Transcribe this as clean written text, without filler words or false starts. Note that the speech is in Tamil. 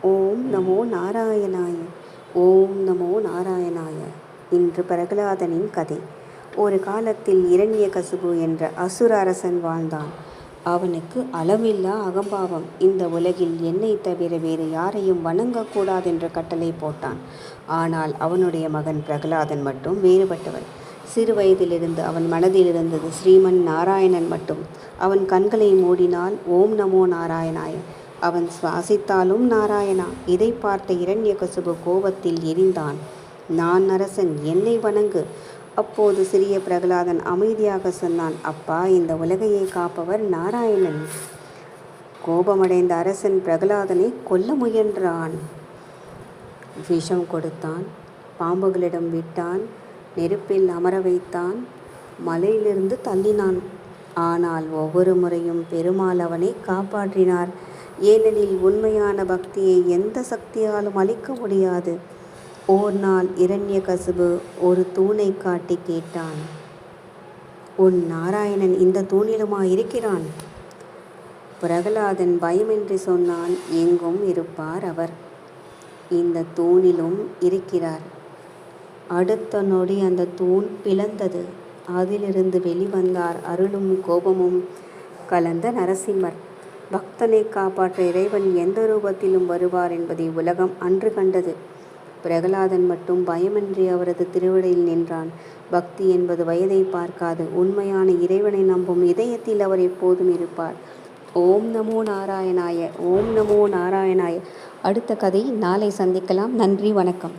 ஓம் நமோ நாராயணாய. ஓம் நமோ நாராயணாய. இன்று பிரகலாதனின் கதை. ஒரு காலத்தில் இரண்யகசிபு என்ற அசுர அரசன் வாழ்ந்தான். அவனுக்கு அளவில்லா அகம்பாவம். இந்த உலகில் என்னை தவிர வேறு யாரையும் வணங்கக்கூடாதென்று கட்டளை போட்டான். ஆனால் அவனுடைய மகன் பிரகலாதன் மட்டும் வேறுபட்டவன். சிறு வயதிலிருந்து அவன் மனதில் இருந்தது ஸ்ரீமன் நாராயணன் மட்டும். அவன் கண்களை மூடினால் ஓம் நமோ நாராயணாய, அவன் சுவாசித்தாலும் நாராயணா. இதை பார்த்த இரண்யகசிபு கோபத்தில் எரிந்தான். நான் அரசன், என்னை வணங்கு. அப்போது சிறிய பிரகலாதன் அமைதியாக சொன்னான், அப்பா, இந்த உலகையை காப்பவர் நாராயணன். கோபமடைந்த அரசன் பிரகலாதனை கொல்ல முயன்றான். விஷம் கொடுத்தான், பாம்புகளிடம் விட்டான், நெருப்பில் அமர வைத்தான், மலையிலிருந்து தள்ளினான். ஆனால் ஒவ்வொரு முறையும் பெருமாள் அவனை காப்பாற்றினார். ஏனெனில் உண்மையான பக்தியை எந்த சக்தியாலும் அழிக்க முடியாது. ஓர் நாள் இரண்யகசிபு ஒரு தூணை காட்டி கேட்டான், உன் நாராயணன் இந்த தூணிலுமா இருக்கிறான்? பிரகலாதன் பயமின்றி சொன்னான், எங்கும் இருப்பார் அவர். இந்த தூணிலும் இருக்கிறார். அடுத்த நொடி அந்த தூண் பிளந்தது. அதிலிருந்து வெளிவந்தார் அருளும் கோபமும் கலந்த நரசிம்மர். பக்தனை காப்பாற்ற இறைவன் எந்த ரூபத்திலும் வருவார் என்பதை உலகம் அன்று கண்டது. பிரகலாதன் மட்டும் பயமின்றி அவரது திருவடியில் நின்றான். பக்தி என்பது வயதை பார்க்காது. உண்மையான இறைவனை நம்பும் இதயத்தில் அவர் எப்போதும் இருப்பார். ஓம் நமோ நாராயணாய. ஓம் நமோ நாராயணாய. அடுத்த கதை நாளை சந்திக்கலாம். நன்றி, வணக்கம்.